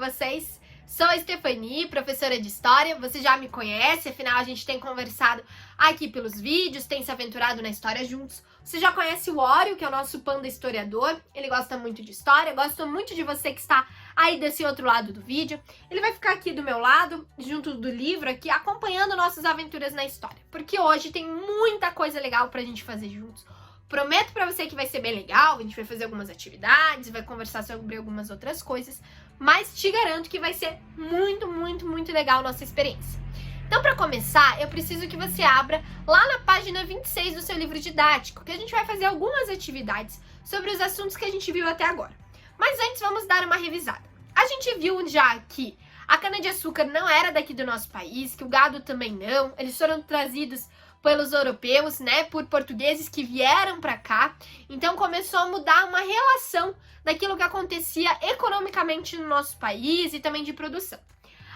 vocês? Sou a Stephanie, professora de História, você já me conhece, afinal a gente tem conversado aqui pelos vídeos, tem se aventurado na história juntos. Você já conhece o Ório, que é o nosso panda historiador, ele gosta muito de história, gosta muito de você que está aí desse outro lado do vídeo. Ele vai ficar aqui do meu lado, junto do livro aqui, acompanhando nossas aventuras na história, porque hoje tem muita coisa legal pra gente fazer juntos. Prometo pra você que vai ser bem legal, a gente vai fazer algumas atividades, vai conversar sobre algumas outras coisas, mas te garanto que vai ser muito legal a nossa experiência. Então, para começar, eu preciso que você abra lá na página 26 do seu livro didático, que a gente vai fazer algumas atividades sobre os assuntos que a gente viu até agora. Mas antes, vamos dar uma revisada. A gente viu já que a cana-de-açúcar não era daqui do nosso país, que o gado também não, eles foram trazidos pelos europeus, né, por portugueses que vieram para cá. Então começou a mudar uma relação daquilo que acontecia economicamente no nosso país e também de produção.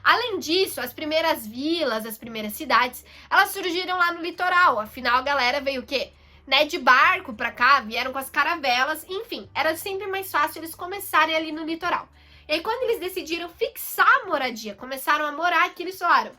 Além disso, as primeiras vilas, as primeiras cidades, elas surgiram lá no litoral. Afinal, a galera veio o quê? Né, de barco para cá, vieram com as caravelas, enfim, era sempre mais fácil eles começarem ali no litoral. E aí, quando eles decidiram fixar a moradia, começaram a morar aqui, eles falaram: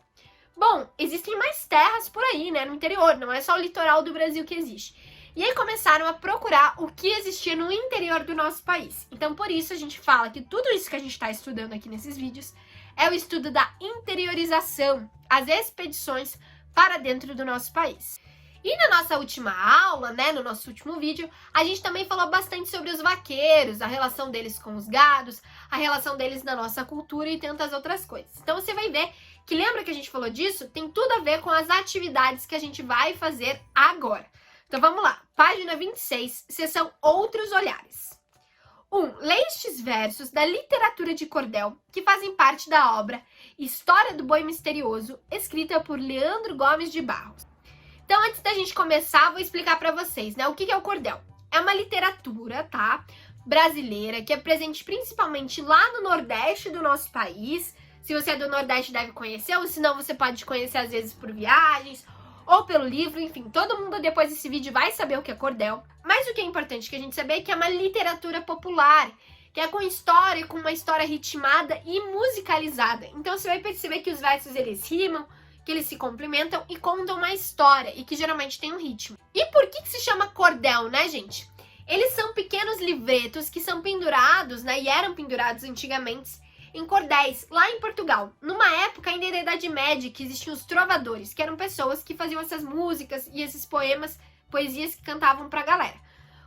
bom, existem mais terras por aí, né, no interior, não é só o litoral do Brasil que existe. E aí começaram a procurar o que existia no interior do nosso país. Então, por isso, a gente fala que tudo isso que a gente está estudando aqui nesses vídeos é o estudo da interiorização, as expedições para dentro do nosso país. E na nossa última aula, né, no nosso último vídeo, a gente também falou bastante sobre os vaqueiros, a relação deles com os gados, a relação deles na nossa cultura e tantas outras coisas. Então você vai ver que, lembra que a gente falou disso? Tem tudo a ver com as atividades que a gente vai fazer agora. Então vamos lá, página 26, seção Outros Olhares. 1. Lê estes versos da literatura de cordel que fazem parte da obra História do Boi Misterioso, escrita por Leandro Gomes de Barros. Então, antes da gente começar, vou explicar para vocês, né, o que é o cordel. É uma literatura, tá, brasileira, que é presente principalmente lá no Nordeste do nosso país. Se você é do Nordeste, deve conhecer, ou se não, você pode conhecer às vezes por viagens ou pelo livro, enfim, todo mundo depois desse vídeo vai saber o que é cordel. Mas o que é importante que a gente saber é que é uma literatura popular, que é com história, com uma história ritmada e musicalizada. Então você vai perceber que os versos eles rimam, que eles se complementam e contam uma história, e que geralmente tem um ritmo. E por que se chama cordel, né, gente? Eles são pequenos livretos que são pendurados, né, e eram pendurados antigamente em cordéis, lá em Portugal. Numa época ainda da Idade Média, que existiam os trovadores, que eram pessoas que faziam essas músicas e esses poemas, poesias que cantavam pra galera.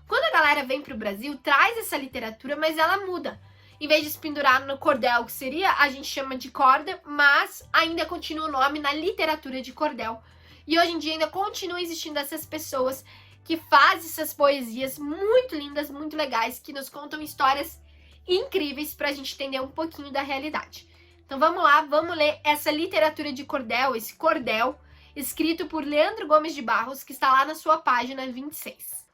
Quando a galera vem pro Brasil, traz essa literatura, mas ela muda. Em vez de se pendurar no cordel, que seria, a gente chama de corda, mas ainda continua o nome na literatura de cordel. E hoje em dia ainda continuam existindo essas pessoas que fazem essas poesias muito lindas, muito legais, que nos contam histórias incríveis pra gente entender um pouquinho da realidade. Então vamos lá, vamos ler essa literatura de cordel, esse cordel, escrito por Leandro Gomes de Barros, que está lá na sua página 26.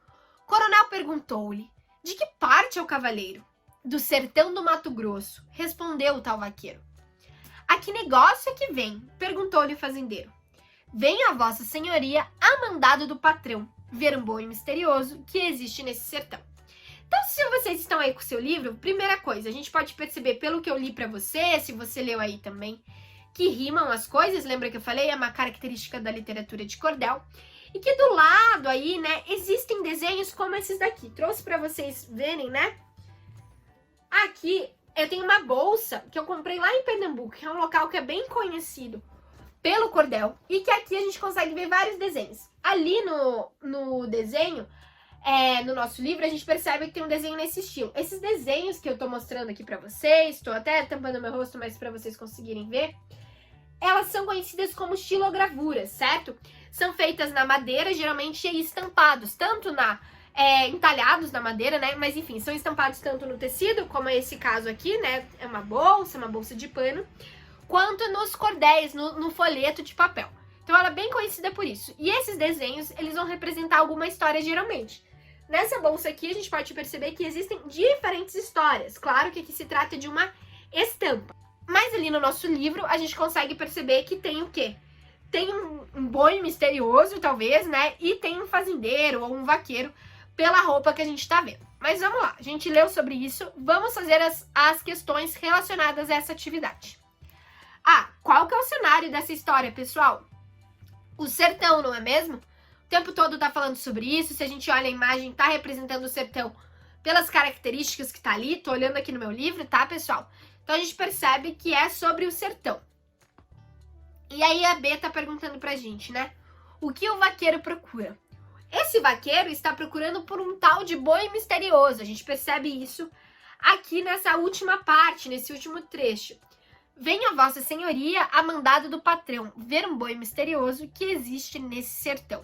Coronel perguntou-lhe: de que parte é o cavaleiro? Do sertão do Mato Grosso, respondeu o tal vaqueiro. A que negócio é que vem? Perguntou-lhe o fazendeiro. Vem a vossa senhoria a mandado do patrão ver um boi misterioso que existe nesse sertão. Então, se vocês estão aí com o seu livro, primeira coisa, a gente pode perceber pelo que eu li pra você, se você leu aí também, que rimam as coisas, lembra que eu falei? É uma característica da literatura de cordel. E que do lado aí, né, existem desenhos como esses daqui. Trouxe pra vocês verem, né? Aqui eu tenho uma bolsa que eu comprei lá em Pernambuco, que é um local que é bem conhecido pelo cordel, e que aqui a gente consegue ver vários desenhos. Ali no desenho, no nosso livro, a gente percebe que tem um desenho nesse estilo. Esses desenhos que eu tô mostrando aqui pra vocês, tô até tampando meu rosto, mas pra vocês conseguirem ver, elas são conhecidas como xilogravuras, certo? São feitas na madeira, geralmente estampados, tanto entalhados na madeira, né? Mas enfim, são estampados tanto no tecido, como é esse caso aqui, né? É uma bolsa de pano, quanto nos cordéis, no folheto de papel. Então ela é bem conhecida por isso. E esses desenhos, eles vão representar alguma história geralmente. Nessa bolsa aqui, a gente pode perceber que existem diferentes histórias. Claro que aqui se trata de uma estampa. Mas ali no nosso livro, a gente consegue perceber que tem o quê? Tem um boi misterioso, talvez, né? E tem um fazendeiro ou um vaqueiro pela roupa que a gente tá vendo. Mas vamos lá, a gente leu sobre isso, vamos fazer as questões relacionadas a essa atividade. Qual que é o cenário dessa história, pessoal? O sertão, não é mesmo? O tempo todo tá falando sobre isso, se a gente olha a imagem, tá representando o sertão pelas características que tá ali, tô olhando aqui no meu livro, tá, pessoal? Então a gente percebe que é sobre o sertão. E aí a B tá perguntando pra gente, né? O que o vaqueiro procura? Esse vaqueiro está procurando por um tal de boi misterioso. A gente percebe isso aqui nessa última parte, nesse último trecho. Venha Vossa Senhoria, a mandado do patrão, ver um boi misterioso que existe nesse sertão.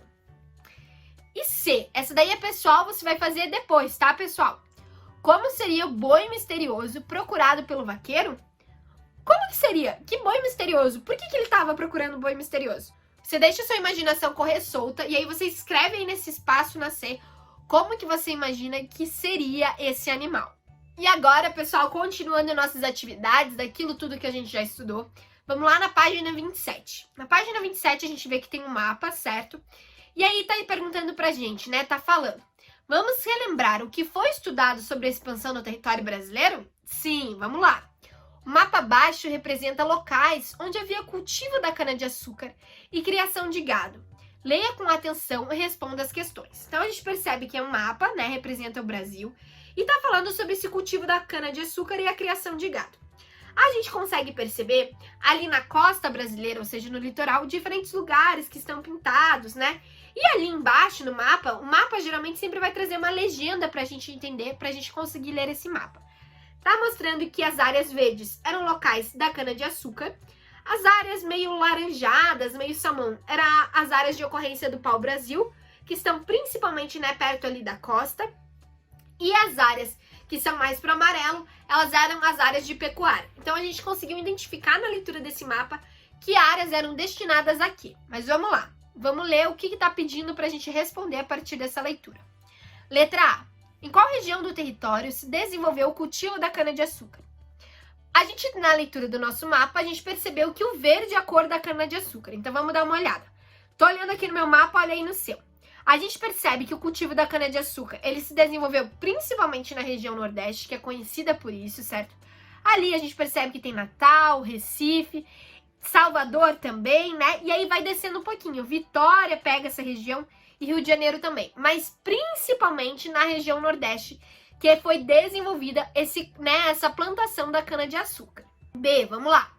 E C, essa daí é pessoal, você vai fazer depois, tá, pessoal? Como seria o boi misterioso procurado pelo vaqueiro? Como que seria? Que boi misterioso? Por que ele estava procurando um boi misterioso? Você deixa a sua imaginação correr solta e aí você escreve aí nesse espaço na C como que você imagina que seria esse animal. E agora, pessoal, continuando nossas atividades, daquilo tudo que a gente já estudou, vamos lá na página 27. Na página 27 a gente vê que tem um mapa, certo? E aí tá aí perguntando pra gente, né? Tá falando. Vamos relembrar o que foi estudado sobre a expansão no território brasileiro? Sim, vamos lá. O mapa abaixo representa locais onde havia cultivo da cana-de-açúcar e criação de gado. Leia com atenção e responda as questões. Então a gente percebe que é um mapa, né? Representa o Brasil e tá falando sobre esse cultivo da cana-de-açúcar e a criação de gado. A gente consegue perceber ali na costa brasileira, ou seja, no litoral, diferentes lugares que estão pintados, né? E ali embaixo no mapa, o mapa geralmente sempre vai trazer uma legenda pra gente entender, pra gente conseguir ler esse mapa. Tá mostrando que as áreas verdes eram locais da cana-de-açúcar, as áreas meio laranjadas, meio salmão, eram as áreas de ocorrência do pau-brasil, que estão principalmente, né, perto ali da costa, e as áreas que são mais pro amarelo, elas eram as áreas de pecuária. Então a gente conseguiu identificar na leitura desse mapa que áreas eram destinadas aqui. Mas vamos lá. Vamos ler o que está pedindo para a gente responder a partir dessa leitura. Letra A. Em qual região do território se desenvolveu o cultivo da cana-de-açúcar? A gente, na leitura do nosso mapa, a gente percebeu que o verde é a cor da cana-de-açúcar. Então vamos dar uma olhada. Tô olhando aqui no meu mapa, olha aí no seu. A gente percebe que o cultivo da cana-de-açúcar, ele se desenvolveu principalmente na região Nordeste, que é conhecida por isso, certo? Ali a gente percebe que tem Natal, Recife, Salvador também, né? E aí vai descendo um pouquinho. Vitória pega essa região e Rio de Janeiro também. Mas principalmente na região Nordeste, que foi desenvolvida essa plantação da cana-de-açúcar. B, vamos lá.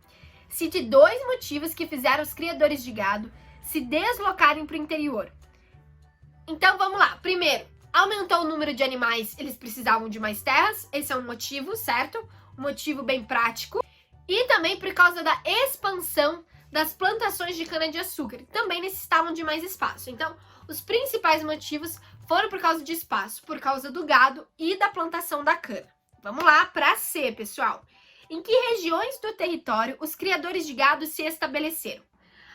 Cite 2 motivos que fizeram os criadores de gado se deslocarem para o interior. Então vamos lá. Primeiro, aumentou o número de animais, eles precisavam de mais terras. Esse é um motivo, certo? Um motivo bem prático. E também por causa da expansão das plantações de cana-de-açúcar. Também necessitavam de mais espaço. Então, os principais motivos foram por causa de espaço, por causa do gado e da plantação da cana. Vamos lá para C, pessoal. Em que regiões do território os criadores de gado se estabeleceram?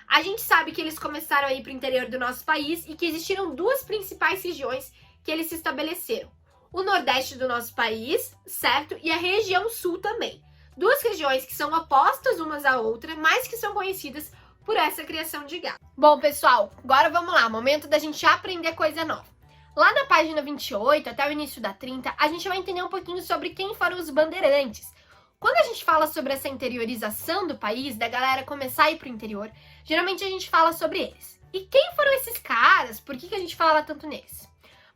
A gente sabe que eles começaram a ir para o interior do nosso país e que existiram 2 principais regiões que eles se estabeleceram. O nordeste do nosso país, certo? E a região sul também. 2 regiões que são opostas umas à outra, mas que são conhecidas por essa criação de gado. Bom, pessoal, agora vamos lá, momento da gente aprender coisa nova. Lá na página 28, até o início da 30, a gente vai entender um pouquinho sobre quem foram os bandeirantes. Quando a gente fala sobre essa interiorização do país, da galera começar a ir pro interior, geralmente a gente fala sobre eles. E quem foram esses caras? Por que a gente fala tanto neles?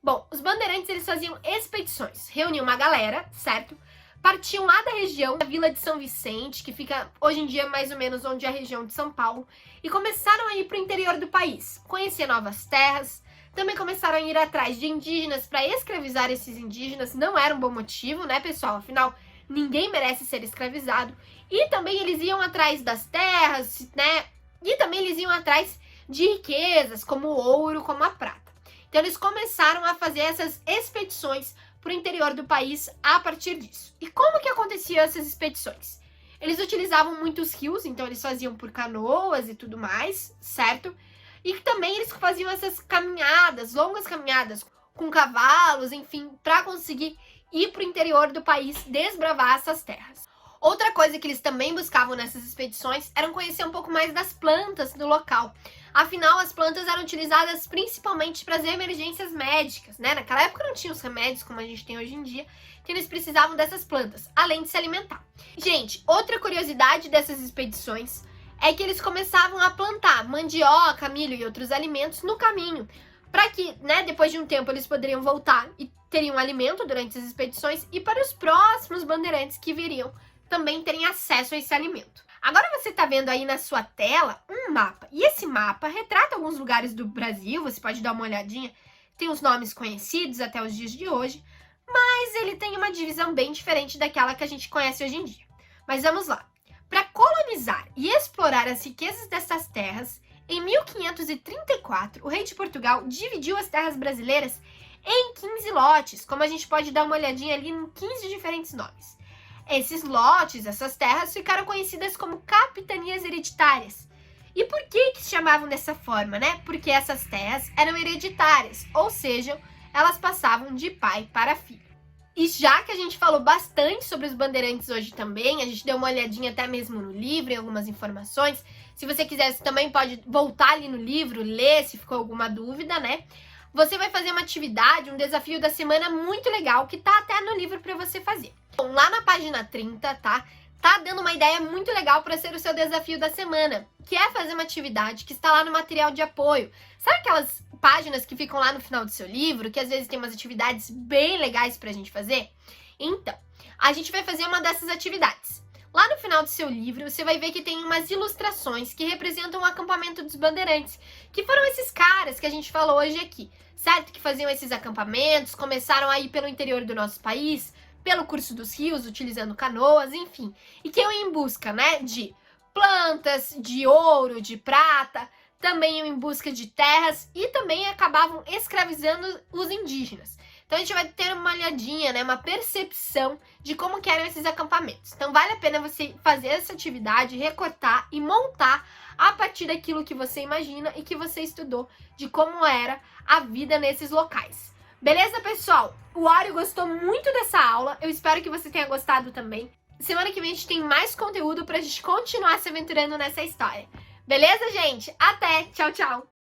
Bom, os bandeirantes, eles faziam expedições, reuniam uma galera, certo? Partiam lá da região da Vila de São Vicente, que fica hoje em dia mais ou menos onde é a região de São Paulo, e começaram a ir para o interior do país, conhecer novas terras, também começaram a ir atrás de indígenas para escravizar esses indígenas, não era um bom motivo, né, pessoal? Afinal, ninguém merece ser escravizado, e também eles iam atrás das terras, né, e também eles iam atrás de riquezas, como o ouro, como a prata. Então eles começaram a fazer essas expedições para o interior do país a partir disso. E como que aconteciam essas expedições? Eles utilizavam muitos rios, então eles faziam por canoas e tudo mais, certo? E também eles faziam essas caminhadas, longas caminhadas, com cavalos, enfim, para conseguir ir para o interior do país, desbravar essas terras. Outra coisa que eles também buscavam nessas expedições era conhecer um pouco mais das plantas do local. Afinal, as plantas eram utilizadas principalmente para as emergências médicas, né? Naquela época não tinha os remédios como a gente tem hoje em dia, então eles precisavam dessas plantas, além de se alimentar. Gente, outra curiosidade dessas expedições é que eles começavam a plantar mandioca, milho e outros alimentos no caminho, para que, né, depois de um tempo eles poderiam voltar e teriam alimento durante as expedições e para os próximos bandeirantes que viriam também terem acesso a esse alimento. Agora você está vendo aí na sua tela um mapa, e esse mapa retrata alguns lugares do Brasil, você pode dar uma olhadinha, tem os nomes conhecidos até os dias de hoje, mas ele tem uma divisão bem diferente daquela que a gente conhece hoje em dia. Mas vamos lá. Para colonizar e explorar as riquezas dessas terras, em 1534, o rei de Portugal dividiu as terras brasileiras em 15 lotes, como a gente pode dar uma olhadinha ali em 15 diferentes nomes. Esses lotes, essas terras, ficaram conhecidas como capitanias hereditárias. E por que se chamavam dessa forma, né? Porque essas terras eram hereditárias, ou seja, elas passavam de pai para filho. E já que a gente falou bastante sobre os bandeirantes hoje também, a gente deu uma olhadinha até mesmo no livro, em algumas informações. Se você quiser, você também pode voltar ali no livro, ler se ficou alguma dúvida, né? Você vai fazer uma atividade, um desafio da semana muito legal, que tá até no livro para você fazer. Bom, lá na página 30, tá dando uma ideia muito legal para ser o seu desafio da semana, que é fazer uma atividade que está lá no material de apoio. Sabe aquelas páginas que ficam lá no final do seu livro, que às vezes tem umas atividades bem legais pra gente fazer? Então, a gente vai fazer uma dessas atividades. Lá no final do seu livro, você vai ver que tem umas ilustrações que representam o acampamento dos bandeirantes, que foram esses caras que a gente falou hoje aqui, certo? Que faziam esses acampamentos, começaram a ir pelo interior do nosso país, pelo curso dos rios, utilizando canoas, enfim. E que iam em busca, né, de plantas, de ouro, de prata, também iam em busca de terras e também acabavam escravizando os indígenas. Então a gente vai ter uma olhadinha, né, uma percepção de como que eram esses acampamentos. Então vale a pena você fazer essa atividade, recortar e montar a partir daquilo que você imagina e que você estudou de como era a vida nesses locais. Beleza, pessoal? O Áureo gostou muito dessa aula, eu espero que você tenha gostado também. Semana que vem a gente tem mais conteúdo pra gente continuar se aventurando nessa história. Beleza, gente? Até! Tchau, tchau!